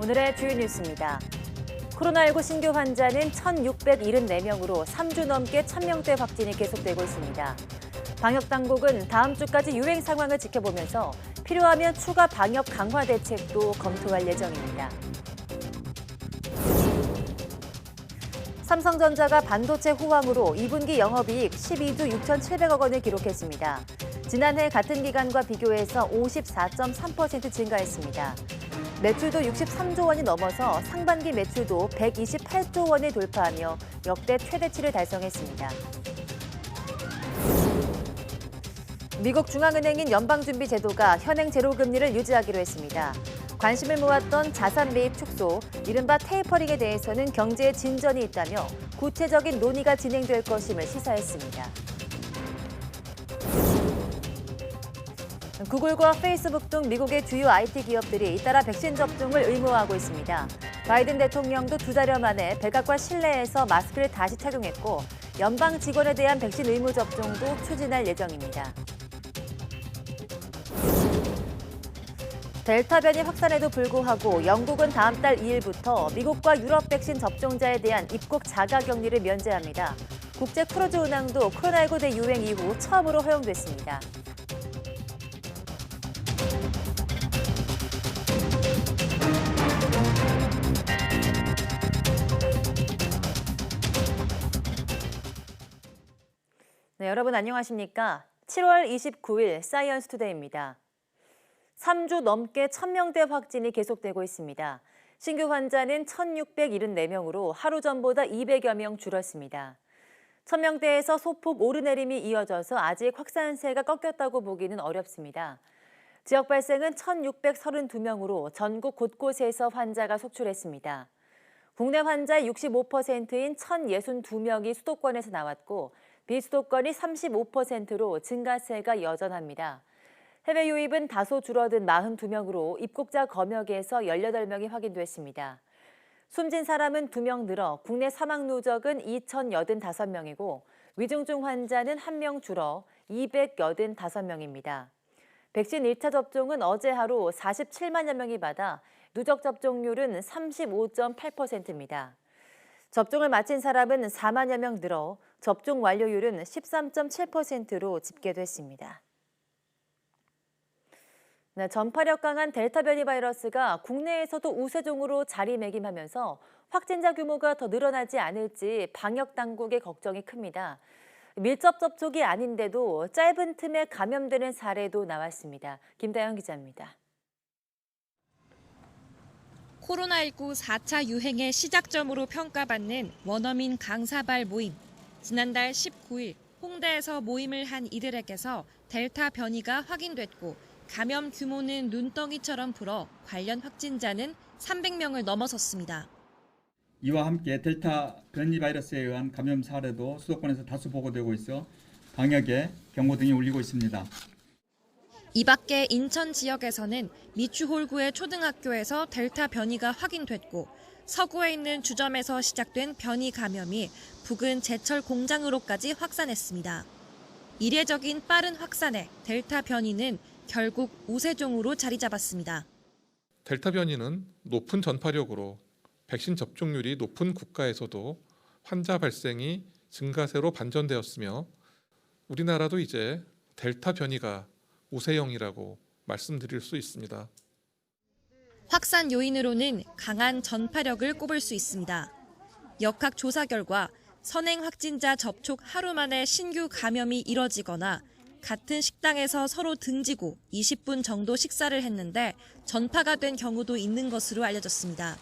오늘의 주요 뉴스입니다. 코로나19 신규 환자는 1,674명으로 3주 넘게 1,000명대 확진이 계속되고 있습니다. 방역당국은 다음 주까지 유행 상황을 지켜보면서 필요하면 추가 방역 강화 대책도 검토할 예정입니다. 삼성전자가 반도체 호황으로 2분기 영업이익 12조 6,700억 원을 기록했습니다. 지난해 같은 기간과 비교해서 54.3% 증가했습니다. 매출도 63조 원이 넘어서 상반기 매출도 128조 원을 돌파하며 역대 최대치를 달성했습니다. 미국 중앙은행인 연방준비제도가 현행 제로금리를 유지하기로 했습니다. 관심을 모았던 자산 매입 축소, 이른바 테이퍼링에 대해서는 경제에 진전이 있다며 구체적인 논의가 진행될 것임을 시사했습니다. 구글과 페이스북 등 미국의 주요 IT 기업들이 잇따라 백신 접종을 의무화하고 있습니다. 바이든 대통령도 2달여 만에 백악관 실내에서 마스크를 다시 착용했고 연방 직원에 대한 백신 의무 접종도 추진할 예정입니다. 델타 변이 확산에도 불구하고 영국은 다음 달 2일부터 미국과 유럽 백신 접종자에 대한 입국 자가격리를 면제합니다. 국제 크루즈 운항도 코로나19 대유행 이후 처음으로 허용됐습니다. 네, 여러분 안녕하십니까? 7월 29일 사이언스 투데이입니다. 3주 넘게 1,000명대 확진이 계속되고 있습니다. 신규 환자는 1,674명으로 하루 전보다 200여 명 줄었습니다. 1,000명대에서 소폭 오르내림이 이어져서 아직 확산세가 꺾였다고 보기는 어렵습니다. 지역 발생은 1,632명으로 전국 곳곳에서 환자가 속출했습니다. 국내 환자의 65%인 1,062명이 수도권에서 나왔고 비수도권이 35%로 증가세가 여전합니다. 해외 유입은 다소 줄어든 42명으로 입국자 검역에서 18명이 확인됐습니다. 숨진 사람은 2명 늘어 국내 사망 누적은 2,085명이고 위중증 환자는 1명 줄어 285명입니다. 백신 1차 접종은 어제 하루 47만여 명이 받아 누적 접종률은 35.8%입니다. 접종을 마친 사람은 4만여 명 늘어 접종 완료율은 13.7%로 집계됐습니다. 네, 전파력 강한 델타 변이 바이러스가 국내에서도 우세종으로 자리매김하면서 확진자 규모가 더 늘어나지 않을지 방역 당국의 걱정이 큽니다. 밀접 접촉이 아닌데도 짧은 틈에 감염되는 사례도 나왔습니다. 김다영 기자입니다. 코로나19 4차 유행의 시작점으로 평가받는 원어민 강사발 모임. 지난달 19일 홍대에서 모임을 한 이들에게서 델타 변이가 확인됐고 감염 규모는 눈덩이처럼 불어 관련 확진자는 300명을 넘어섰습니다. 이와 함께 델타 변이 바이러스에 의한 감염 사례도 수도권에서 다수 보고되고 있어 방역에 경고등이 울리고 있습니다. 이 밖에 인천 지역에서는 미추홀구의 초등학교에서 델타 변이가 확인됐고 서구에 있는 주점에서 시작된 변이 감염이 부근 제철 공장으로까지 확산했습니다. 이례적인 빠른 확산에 델타 변이는 결국 우세종으로 자리 잡았습니다. 델타 변이는 높은 전파력으로 백신 접종률이 높은 국가에서도 환자 발생이 증가세로 반전되었으며 우리나라도 이제 델타 변이가 우세형이라고 말씀드릴 수 있습니다. 확산 요인으로는 강한 전파력을 꼽을 수 있습니다. 역학 조사 결과 선행 확진자 접촉 하루 만에 신규 감염이 이뤄지거나 같은 식당에서 서로 등지고 20분 정도 식사를 했는데 전파가 된 경우도 있는 것으로 알려졌습니다.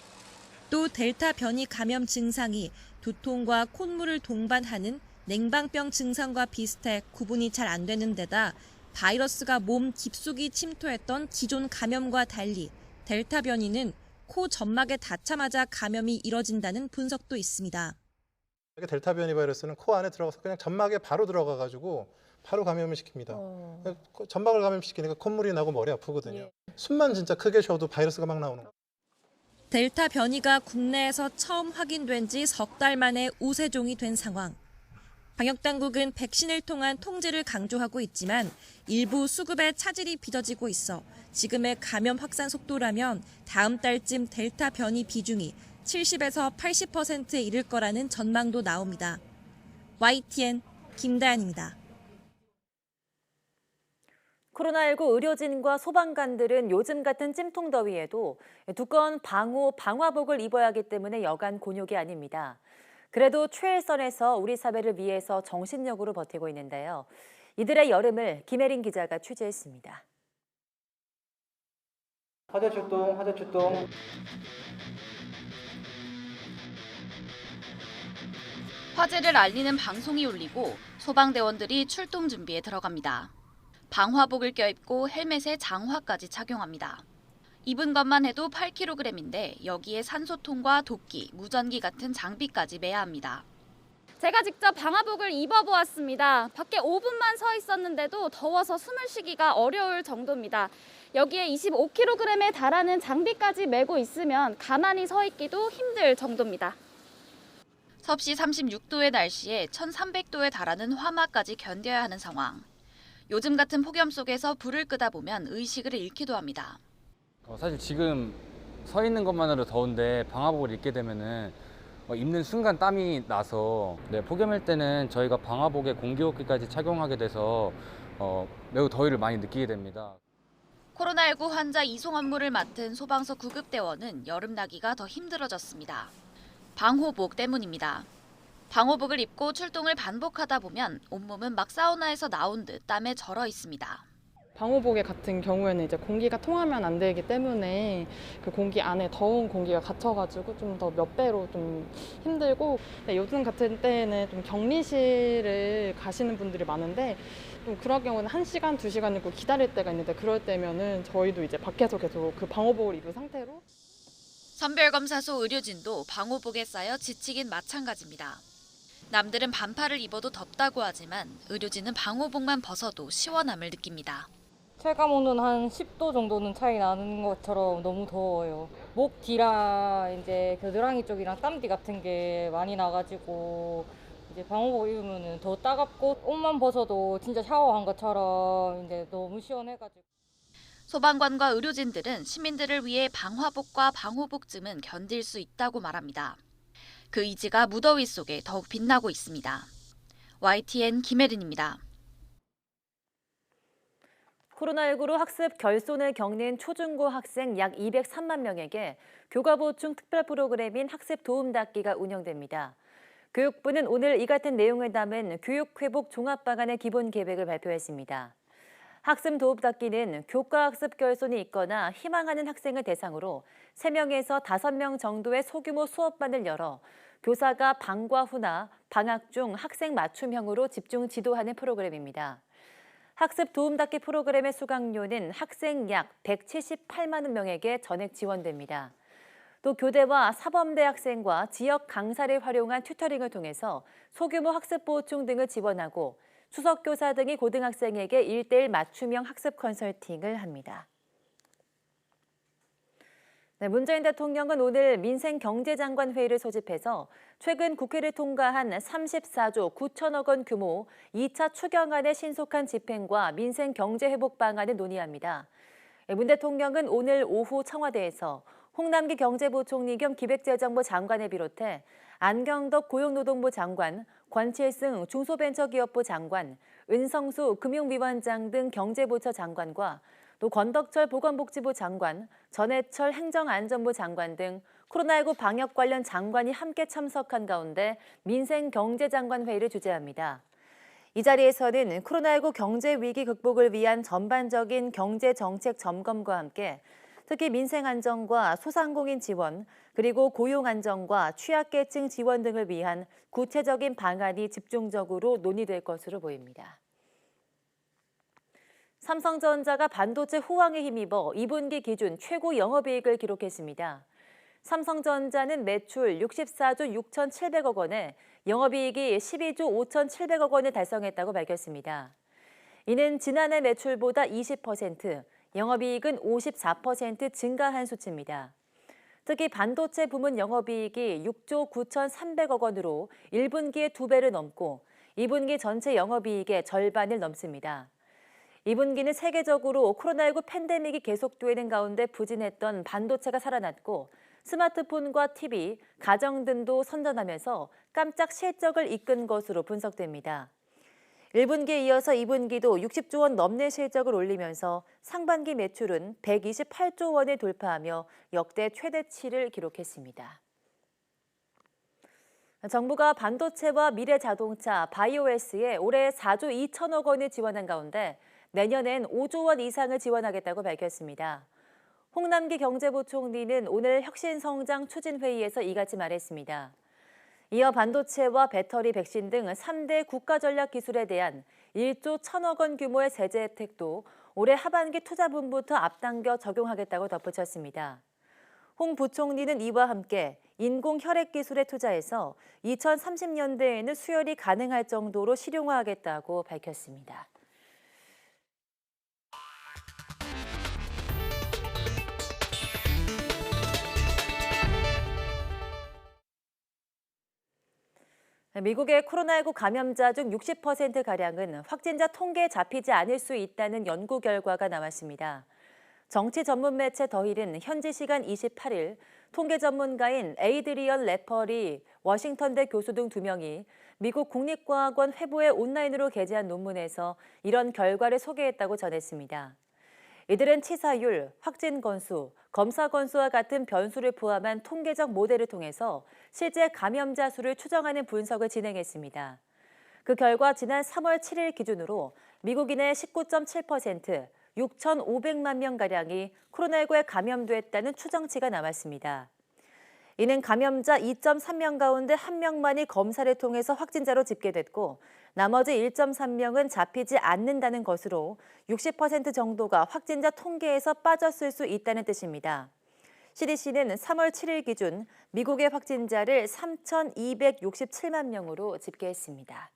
또 델타 변이 감염 증상이 두통과 콧물을 동반하는 냉방병 증상과 비슷해 구분이 잘 안 되는 데다 바이러스가 몸 깊숙이 침투했던 기존 감염과 달리 델타 변이는 코 점막에 닿자마자 감염이 이뤄진다는 분석도 있습니다. 델타 변이 바이러스는 코 안에 들어가서 그냥 점막에 바로 들어가가지고 바로 감염을 시킵니다. 점막을 감염시키니까 콧물이 나고 머리 아프거든요. 예. 숨만 진짜 크게 쉬어도 바이러스가 막 나오는 거예요. 델타 변이가 국내에서 처음 확인된 지 석 달 만에 우세종이 된 상황. 방역당국은 백신을 통한 통제를 강조하고 있지만 일부 수급에 차질이 빚어지고 있어 지금의 감염 확산 속도라면 다음 달쯤 델타 변이 비중이 70에서 80%에 이를 거라는 전망도 나옵니다. YTN 김다연입니다. 코로나19 의료진과 소방관들은 요즘 같은 찜통더위에도 두꺼운 방화복을 입어야 하기 때문에 여간 곤욕이 아닙니다. 그래도 최일선에서 우리 사회를 위해서 정신력으로 버티고 있는데요. 이들의 여름을 김혜린 기자가 취재했습니다. 화재 출동, 화재 출동. 화재를 알리는 방송이 울리고 소방대원들이 출동 준비에 들어갑니다. 방화복을 껴입고 헬멧에 장화까지 착용합니다. 입은 것만 해도 8kg인데 여기에 산소통과 도끼, 무전기 같은 장비까지 매야 합니다. 제가 직접 방화복을 입어보았습니다. 밖에 5분만 서 있었는데도 더워서 숨을 쉬기가 어려울 정도입니다. 여기에 25kg에 달하는 장비까지 메고 있으면 가만히 서 있기도 힘들 정도입니다. 섭씨 36도의 날씨에 1300도에 달하는 화마까지 견뎌야 하는 상황. 요즘 같은 폭염 속에서 불을 끄다 보면 의식을 잃기도 합니다. 사실 지금 서 있는 것만으로 더운데 방화복을 입게 되면은 입는 순간 땀이 나서 폭염일 때는 저희가 방화복에 공기호흡기까지 착용하게 돼서 매우 더위를 많이 느끼게 됩니다. 코로나19 환자 이송 업무를 맡은 소방서 구급대원은 여름 나기가 더 힘들어졌습니다. 방호복 때문입니다. 방호복을 입고 출동을 반복하다 보면 온몸은 막 사우나에서 나온 듯 땀에 절어 있습니다. 방호복에 같은 경우에는 이제 공기가 통하면 안 되기 때문에 그 공기 안에 더운 공기가 갇혀가지고 좀 더 몇 배로 좀 힘들고, 요즘 같은 때에는 좀 격리실을 가시는 분들이 많은데 좀 그럴 경우는 1시간, 2시간 정도 기다릴 때가 있는데 그럴 때면은 저희도 이제 밖에서 계속 그 방호복을 입은 상태로. 선별검사소 의료진도 방호복에 쌓여 지치긴 마찬가지입니다. 남들은 반팔을 입어도 덥다고 하지만 의료진은 방호복만 벗어도 시원함을 느낍니다. 체감온도는 한 10도 정도는 차이 나는 것처럼 너무 더워요. 목 뒤랑 이제 겨드랑이 쪽이랑 땀띠 같은 게 많이 나가지고 이제 방호복 입으면 더 따갑고 옷만 벗어도 진짜 샤워한 것처럼 이제 너무 시원해가지고. 소방관과 의료진들은 시민들을 위해 방화복과 방호복쯤은 견딜 수 있다고 말합니다. 그 의지가 무더위 속에 더욱 빛나고 있습니다. YTN 김혜린입니다. 코로나19로 학습 결손을 겪는 초중고 학생 약 203만 명에게 교과 보충 특별 프로그램인 학습 도움닫기가 운영됩니다. 교육부는 오늘 이 같은 내용을 담은 교육회복 종합방안의 기본 계획을 발표했습니다. 학습 도움닫기는 교과 학습 결손이 있거나 희망하는 학생을 대상으로 3명에서 5명 정도의 소규모 수업반을 열어 교사가 방과 후나 방학 중 학생 맞춤형으로 집중 지도하는 프로그램입니다. 학습 도움닫기 프로그램의 수강료는 학생 약 178만 명에게 전액 지원됩니다. 또 교대와 사범대 학생과 지역 강사를 활용한 튜터링을 통해서 소규모 학습 보충 등을 지원하고 수석교사 등이 고등학생에게 1:1 맞춤형 학습 컨설팅을 합니다. 문재인 대통령은 오늘 민생경제장관 회의를 소집해서 최근 국회를 통과한 34조 9천억 원 규모 2차 추경안의 신속한 집행과 민생경제회복 방안을 논의합니다. 문 대통령은 오늘 오후 청와대에서 홍남기 경제부총리 겸 기획재정부 장관을 비롯해 안경덕 고용노동부 장관, 권칠승 중소벤처기업부 장관, 은성수 금융위원장 등 경제부처 장관과 또 권덕철 보건복지부 장관, 전해철 행정안전부 장관 등 코로나19 방역 관련 장관이 함께 참석한 가운데 민생경제장관 회의를 주재합니다. 이 자리에서는 코로나19 경제 위기 극복을 위한 전반적인 경제정책 점검과 함께 특히 민생안정과 소상공인 지원, 그리고 고용안정과 취약계층 지원 등을 위한 구체적인 방안이 집중적으로 논의될 것으로 보입니다. 삼성전자가 반도체 호황에 힘입어 2분기 기준 최고 영업이익을 기록했습니다. 삼성전자는 매출 64조 6,700억 원에 영업이익이 12조 5,700억 원을 달성했다고 밝혔습니다. 이는 지난해 매출보다 20%, 영업이익은 54% 증가한 수치입니다. 특히 반도체 부문 영업이익이 6조 9,300억 원으로 1분기에 2배를 넘고 2분기 전체 영업이익의 절반을 넘습니다. 2분기는 세계적으로 코로나19 팬데믹이 계속되는 가운데 부진했던 반도체가 살아났고 스마트폰과 TV, 가정 등도 선전하면서 깜짝 실적을 이끈 것으로 분석됩니다. 1분기에 이어서 2분기도 60조 원 넘는 실적을 올리면서 상반기 매출은 128조 원을 돌파하며 역대 최대치를 기록했습니다. 정부가 반도체와 미래자동차, 바이오에스에 올해 4조 2천억 원을 지원한 가운데 내년엔 5조 원 이상을 지원하겠다고 밝혔습니다. 홍남기 경제부총리는 오늘 혁신성장추진회의에서 이같이 말했습니다. 이어 반도체와 배터리, 백신 등 3대 국가전략기술에 대한 1조 1천억 원 규모의 세제 혜택도 올해 하반기 투자분부터 앞당겨 적용하겠다고 덧붙였습니다. 홍 부총리는 이와 함께 인공혈액 기술에 투자해서 2030년대에는 수혈이 가능할 정도로 실용화하겠다고 밝혔습니다. 미국의 코로나19 감염자 중 60%가량은 확진자 통계에 잡히지 않을 수 있다는 연구 결과가 나왔습니다. 정치 전문 매체 더힐은 현지 시간 28일 통계 전문가인 에이드리언 레퍼리 워싱턴대 교수 등 2명이 미국 국립과학원 회보에 온라인으로 게재한 논문에서 이런 결과를 소개했다고 전했습니다. 이들은 치사율, 확진 건수, 검사 건수와 같은 변수를 포함한 통계적 모델을 통해서 실제 감염자 수를 추정하는 분석을 진행했습니다. 그 결과 지난 3월 7일 기준으로 미국인의 19.7%, 6,500만 명가량이 코로나19에 감염됐다는 추정치가 나왔습니다. 이는 감염자 2.3명 가운데 1명만이 검사를 통해서 확진자로 집계됐고 나머지 1.3명은 잡히지 않는다는 것으로 60% 정도가 확진자 통계에서 빠졌을 수 있다는 뜻입니다. CDC는 3월 7일 기준 미국의 확진자를 3,267만 명으로 집계했습니다.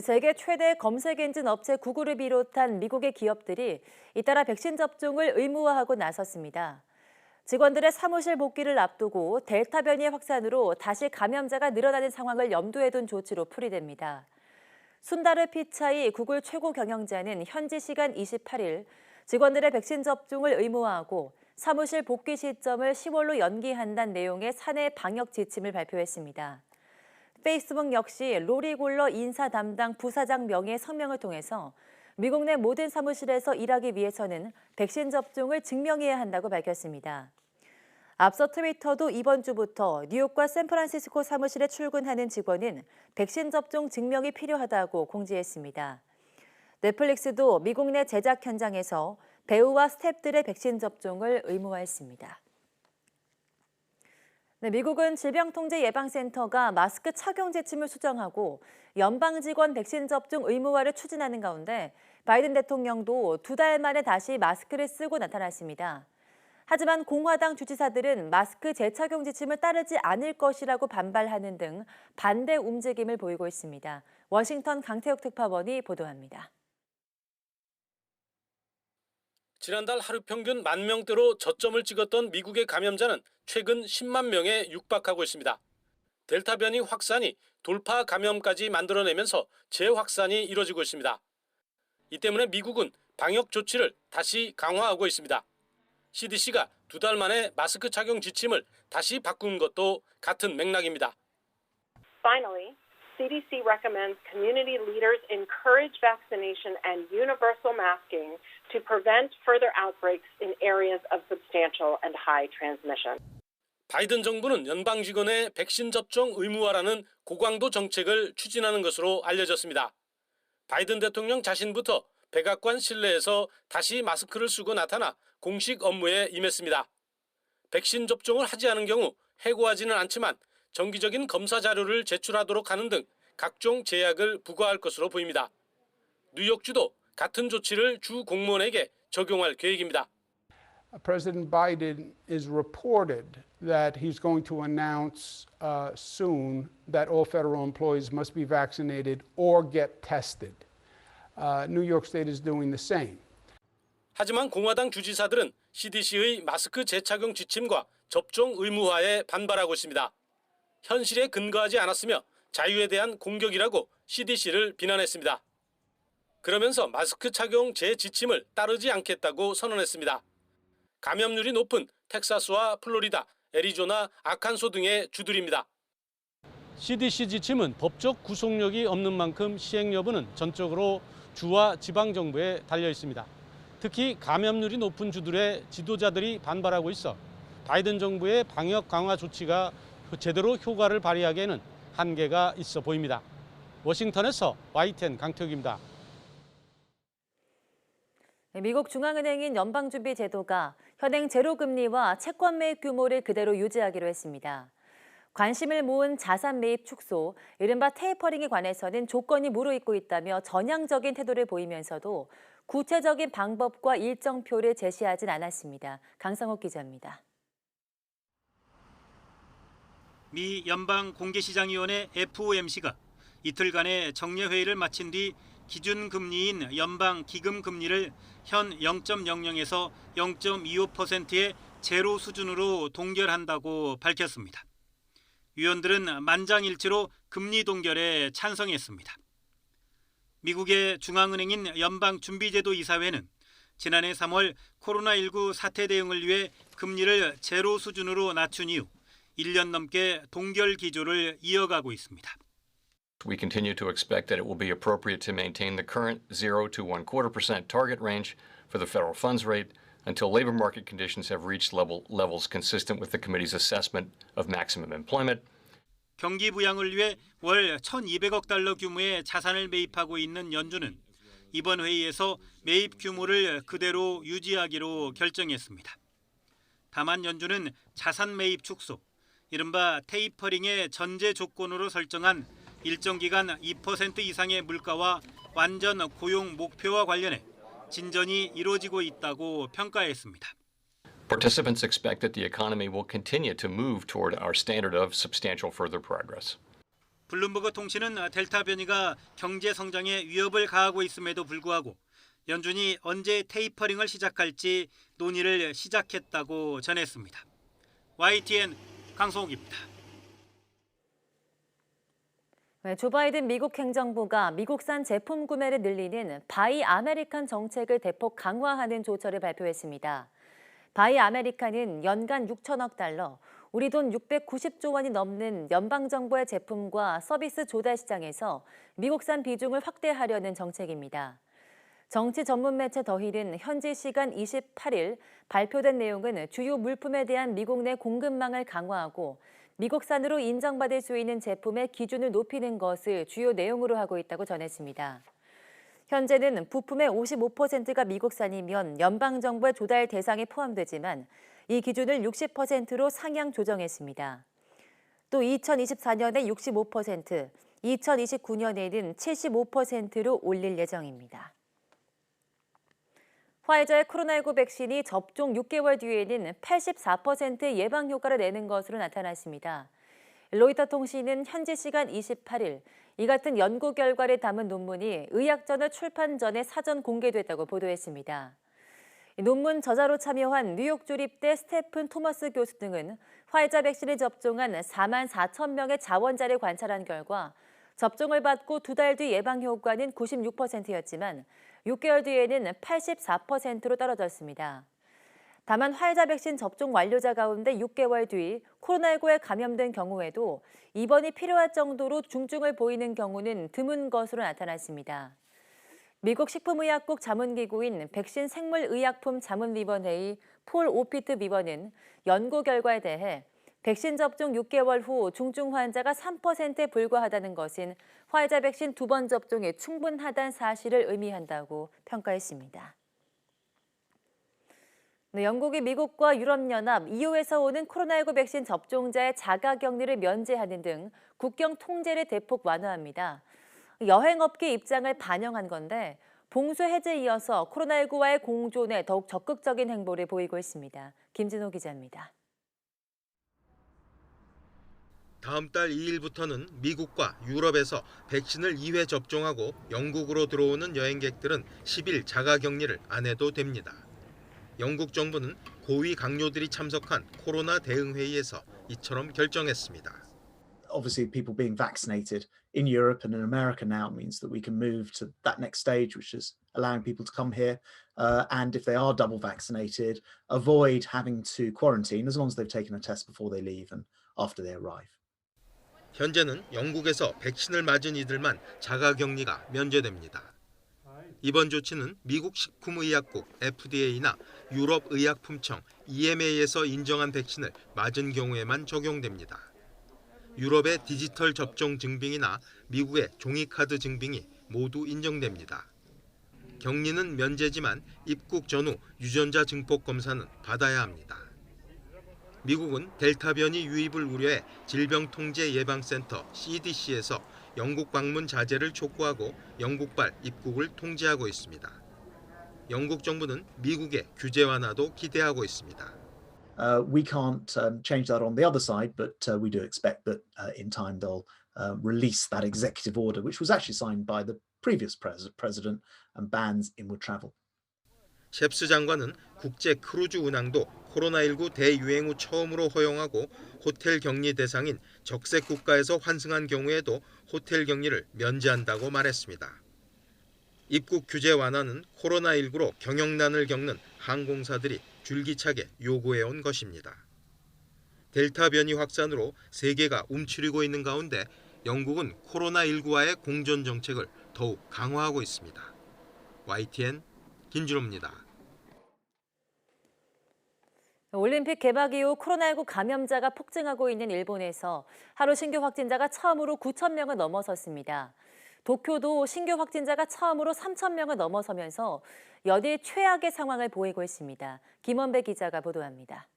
세계 최대 검색 엔진 업체 구글을 비롯한 미국의 기업들이 잇따라 백신 접종을 의무화하고 나섰습니다. 직원들의 사무실 복귀를 앞두고 델타 변이의 확산으로 다시 감염자가 늘어나는 상황을 염두에 둔 조치로 풀이됩니다. 순다르 피차이 구글 최고 경영자는 현지 시간 28일 직원들의 백신 접종을 의무화하고 사무실 복귀 시점을 10월로 연기한다는 내용의 사내 방역 지침을 발표했습니다. 페이스북 역시 로리 골러 인사 담당 부사장 명의의 성명을 통해서 미국 내 모든 사무실에서 일하기 위해서는 백신 접종을 증명해야 한다고 밝혔습니다. 앞서 트위터도 이번 주부터 뉴욕과 샌프란시스코 사무실에 출근하는 직원은 백신 접종 증명이 필요하다고 공지했습니다. 넷플릭스도 미국 내 제작 현장에서 배우와 스태프들의 백신 접종을 의무화했습니다. 미국은 질병통제예방센터가 마스크 착용 지침을 수정하고 연방직원 백신 접종 의무화를 추진하는 가운데 바이든 대통령도 2달 만에 다시 마스크를 쓰고 나타났습니다. 하지만 공화당 주지사들은 마스크 재착용 지침을 따르지 않을 것이라고 반발하는 등 반대 움직임을 보이고 있습니다. 워싱턴 강태욱 특파원이 보도합니다. 지난달 하루 평균 10,000명대로 저점을 찍었던 미국의 감염자는 최근 10만 명에 육박하고 있습니다. 델타 변이 확산이 돌파 감염까지 만들어내면서 재확산이 이뤄지고 있습니다. 이 때문에 미국은 방역 조치를 다시 강화하고 있습니다. CDC가 2달 만에 마스크 착용 지침을 다시 바꾼 것도 같은 맥락입니다. Finally, CDC recommends community leaders encourage vaccination and universal masking to prevent further outbreaks in areas of substantial and high transmission. 바이든 정부는 연방 직원의 백신 접종 의무화라는 고강도 정책을 추진하는 것으로 알려졌습니다. 바이든 대통령 자신부터 백악관 실내에서 다시 마스크를 쓰고 나타나 공식 업무에 임했습니다. 백신 접종을 하지 않은 경우 해고하지는 않지만 정기적인 검사 자료를 제출하도록 하는 등 각종 제약을 부과할 것으로 보입니다. 뉴욕주도 같은 조치를 주 공무원에게 적용할 계획입니다. President Biden is reported that he's going to announce soon that all federal employees must be vaccinated or get tested. New York State is doing the same. 하지만 공화당 주지사들은 CDC의 마스크 재착용 지침과 접종 의무화에 반발하고 있습니다. 현실에 근거하지 않았으며 자유에 대한 공격이라고 CDC를 비난했습니다. 그러면서 마스크 착용 재지침을 따르지 않겠다고 선언했습니다. 감염률이 높은 텍사스와 플로리다, 애리조나, 아칸소 등의 주들입니다. CDC 지침은 법적 구속력이 없는 만큼 시행 여부는 전적으로 주와 지방정부에 달려 있습니다. 특히 감염률이 높은 주들의 지도자들이 반발하고 있어 바이든 정부의 방역 강화 조치가 제대로 효과를 발휘하기에는 한계가 있어 보입니다. 워싱턴에서 YTN 강태욱입니다. 미국 중앙은행인 연방준비제도가 현행 제로금리와 채권 매입 규모를 그대로 유지하기로 했습니다. 관심을 모은 자산 매입 축소, 이른바 테이퍼링에 관해서는 조건이 무르익고 있다며 전향적인 태도를 보이면서도 구체적인 방법과 일정표를 제시하진 않았습니다. 강상욱 기자입니다. 미 연방공개시장위원회 FOMC가 이틀간의 정례회의를 마친 뒤 기준금리인 연방기금금리를 현 0.00에서 0.25%의 제로 수준으로 동결한다고 밝혔습니다. 위원들은 만장일치로 금리 동결에 찬성했습니다. 미국의 중앙은행인 연방준비제도 이사회는 지난해 3월 코로나19 사태 대응을 위해 금리를 제로 수준으로 낮춘 이후 1년 넘게 동결 기조를 이어가고 있습니다. We continue to expect that it will be appropriate to maintain the current 0 to 1/4% target range for the federal funds rate until labor market conditions have reached levels consistent with the committee's assessment of maximum employment. 경기 부양을 위해 월 1,200억 달러 규모의 자산을 매입하고 있는 연준은 이번 회의에서 매입 규모를 그대로 유지하기로 결정했습니다. 다만 연준은 자산 매입 축소, 이른바 테이퍼링의 전제 조건으로 설정한 일정 기간 2% 이상의 물가와 완전 고용 목표와 관련해 진전이 이루어지고 있다고 평가했습니다. Participants expect that the economy will continue to move toward our standard of substantial further progress. 블룸버그 통신은 델타 변이가 경제 성장에 위협을 가하고 있음에도 불구하고 연준이 언제 테이퍼링을 시작할지 논의를 시작했다고 전했습니다. YTN 강성욱입니다. 조 바이든 미국 행정부가 미국산 제품 구매를 늘리는 바이 아메리칸 정책을 대폭 강화하는 조처를 발표했습니다. 바이 아메리칸은 연간 6천억 달러, 우리 돈 690조 원이 넘는 연방정부의 제품과 서비스 조달 시장에서 미국산 비중을 확대하려는 정책입니다. 정치 전문 매체 더힐은 현지 시간 28일 발표된 내용은 주요 물품에 대한 미국 내 공급망을 강화하고 미국산으로 인정받을 수 있는 제품의 기준을 높이는 것을 주요 내용으로 하고 있다고 전했습니다. 현재는 부품의 55%가 미국산이면 연방정부의 조달 대상에 포함되지만 이 기준을 60%로 상향 조정했습니다. 또 2024년에 65%, 2029년에는 75%로 올릴 예정입니다. 화이자의 코로나19 백신이 접종 6개월 뒤에는 84%의 예방 효과를 내는 것으로 나타났습니다. 로이터 통신은 현지 시간 28일 이 같은 연구 결과를 담은 논문이 의학저널 출판 전에 사전 공개됐다고 보도했습니다. 논문 저자로 참여한 뉴욕 주립대 스테픈 토머스 교수 등은 화이자 백신을 접종한 4만 4천 명의 자원자를 관찰한 결과 접종을 받고 2달 뒤 예방 효과는 96%였지만 6개월 뒤에는 84%로 떨어졌습니다. 다만 화이자 백신 접종 완료자 가운데 6개월 뒤 코로나19에 감염된 경우에도 입원이 필요할 정도로 중증을 보이는 경우는 드문 것으로 나타났습니다. 미국 식품의약국 자문기구인 백신 생물의약품 자문위원회의 폴 오피트 위원은 연구 결과에 대해 백신 접종 6개월 후 중증 환자가 3%에 불과하다는 것은 화이자 백신 2번 접종에 충분하다는 사실을 의미한다고 평가했습니다. 영국이 미국과 유럽연합, EU에서 오는 코로나19 백신 접종자의 자가격리를 면제하는 등 국경 통제를 대폭 완화합니다. 여행업계 입장을 반영한 건데 봉쇄 해제에 이어서 코로나19와의 공존에 더욱 적극적인 행보를 보이고 있습니다. 김진호 기자입니다. 다음 달 2일부터는 미국과 유럽에서 백신을 2회 접종하고 영국으로 들어오는 여행객들은 10일 자가격리를 안 해도 됩니다. 영국 정부는 고위 강요들이 참석한 코로나 대응 회의에서 이처럼 결정했습니다. obviously people being vaccinated in Europe and in America now means that we can move to that next stage, which is allowing people to come here and if they are double vaccinated, avoid having to quarantine as long as they've taken a test before they leave and after they arrive. 현재는 영국에서 백신을 맞은 이들만 자가격리가 면제됩니다. 이번 조치는 미국 식품의약국 FDA나 유럽의약품청 EMA에서 인정한 백신을 맞은 경우에만 적용됩니다. 유럽의 디지털 접종 증빙이나 미국의 종이카드 증빙이 모두 인정됩니다. 격리는 면제지만 입국 전후 유전자 증폭 검사는 받아야 합니다. 미국은 델타 변이 유입을 우려해 질병통제예방센터 CDC에서 영국 방문 자제를 촉구하고 영국발 입국을 통제하고 있습니다. 영국 정부는 미국의 규제 완화도 기대하고 있습니다. We can't change that on the other side, but we do expect that in time they'll release that executive order, which was actually signed by the previous president and bans inward travel. 셉스 장관은 국제 크루즈 운항도 코로나19 대유행 후 처음으로 허용하고 호텔 격리 대상인 적색 국가에서 환승한 경우에도 호텔 격리를 면제한다고 말했습니다. 입국 규제 완화는 코로나19로 경영난을 겪는 항공사들이 줄기차게 요구해온 것입니다. 델타 변이 확산으로 세계가 움츠리고 있는 가운데 영국은 코로나19와의 공존 정책을 더욱 강화하고 있습니다. YTN 김준호입니다. 올림픽 개막 이후 코로나19 감염자가 폭증하고 있는 일본에서 하루 신규 확진자가 처음으로 9천 명을 넘어섰습니다. 도쿄도 신규 확진자가 처음으로 3천 명을 넘어서면서 연일 최악의 상황을 보이고 있습니다. 김원배 기자가 보도합니다.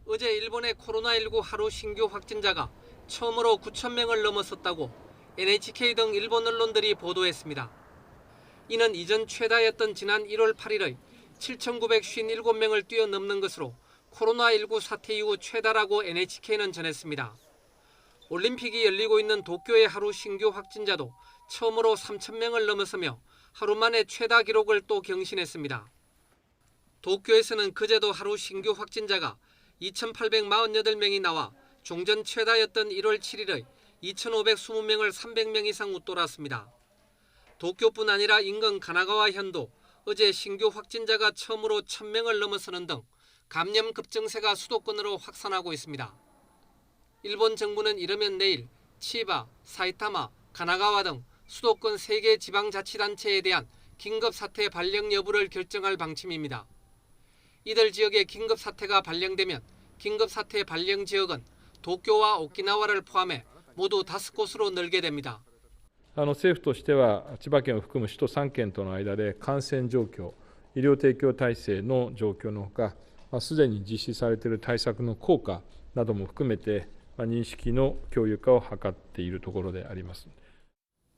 어제 일본의 코로나19 하루 신규 확진자가 처음으로 9천 명을 넘어섰다고 NHK 등 일본 언론들이 보도했습니다. 이는 이전 최다였던 지난 1월 8일의 7,957명을 뛰어넘는 것으로 코로나19 사태 이후 최다라고 NHK는 전했습니다. 올림픽이 열리고 있는 도쿄의 하루 신규 확진자도 처음으로 3,000명을 넘어서며 하루 만에 최다 기록을 또 경신했습니다. 도쿄에서는 그제도 하루 신규 확진자가 2,848명이 나와 종전 최다였던 1월 7일의 2,520명을 300명 이상 웃돌았습니다. 도쿄뿐 아니라 인근 가나가와 현도 어제 신규 확진자가 처음으로 1,000명을 넘어서는 등 감염 급증세가 수도권으로 확산하고 있습니다. 일본 정부는 이르면 내일 치바, 사이타마, 가나가와 등 수도권 3개 지방자치단체에 대한 긴급사태 발령 여부를 결정할 방침입니다. 이들 지역에 긴급사태가 발령되면 긴급사태 발령 지역은 도쿄와 오키나와를 포함해 모두 5곳으로 늘게 됩니다. 政府としては千葉県を含む首都3県との間で感染状況、医療提供体制の状況のほか、すでに実施されている対策の効果なども含めて認識の共有化を図っているところであります。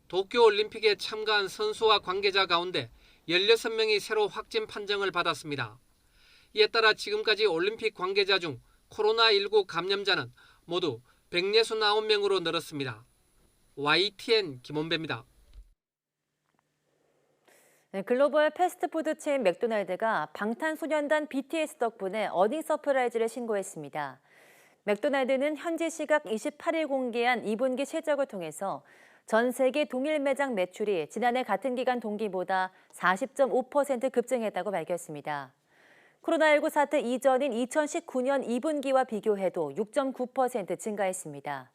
도쿄올림픽에 참가한 선수와 관계자 가운데 16명이 새로 확진 판정을 받았습니다. 이에 따라 지금까지 올림픽 관계자 중 코로나19 감염자는 모두 169명으로 늘었습니다. YTN 김원배입니다. 글로벌 패스트푸드 체인 맥도날드가 방탄소년단 BTS 덕분에 어닝 서프라이즈를 신고했습니다. 맥도날드는 현지 시각 28일 공개한 2분기 실적을 통해서 전 세계 동일 매장 매출이 지난해 같은 기간 동기보다 40.5% 급증했다고 밝혔습니다. 코로나19 사태 이전인 2019년 2분기와 비교해도 6.9% 증가했습니다.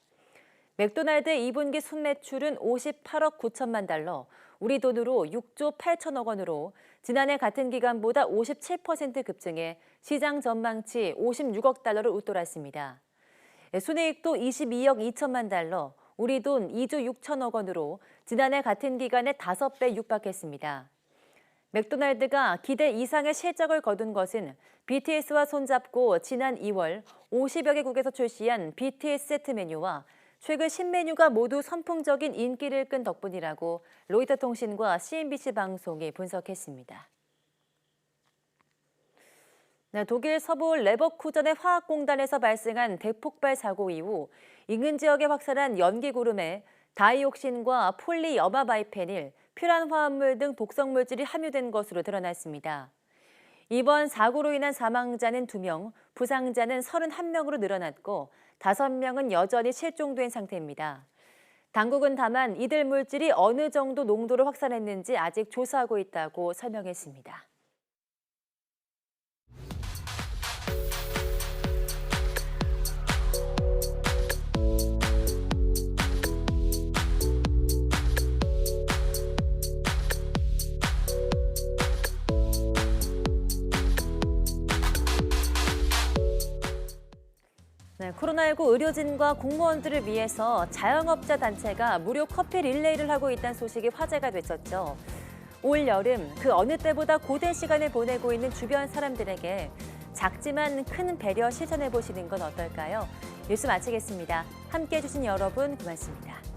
맥도날드 2분기 순매출은 58억 9천만 달러, 우리 돈으로 6조 8천억 원으로 지난해 같은 기간보다 57% 급증해 시장 전망치 56억 달러를 웃돌았습니다. 순이익도 22억 2천만 달러, 우리 돈 2조 6천억 원으로 지난해 같은 기간에 5배 육박했습니다. 맥도날드가 기대 이상의 실적을 거둔 것은 BTS와 손잡고 지난 2월 50여 개국에서 출시한 BTS 세트 메뉴와 최근 신메뉴가 모두 선풍적인 인기를 끈 덕분이라고 로이터 통신과 CNBC 방송이 분석했습니다. 독일 서부 레버쿠젠의 화학공단에서 발생한 대폭발 사고 이후 인근 지역에 확산한 연기구름에 다이옥신과 폴리여마바이페닐, 퓨란 화합물 등 독성물질이 함유된 것으로 드러났습니다. 이번 사고로 인한 사망자는 2명, 부상자는 31명으로 늘어났고 5명은 여전히 실종된 상태입니다. 당국은 다만 이들 물질이 어느 정도 농도를 확산했는지 아직 조사하고 있다고 설명했습니다. 네, 코로나19 의료진과 공무원들을 위해서 자영업자 단체가 무료 커피 릴레이를 하고 있다는 소식이 화제가 됐었죠. 올 여름 그 어느 때보다 고된 시간을 보내고 있는 주변 사람들에게 작지만 큰 배려 실천해 보시는 건 어떨까요? 뉴스 마치겠습니다. 함께해 주신 여러분 고맙습니다.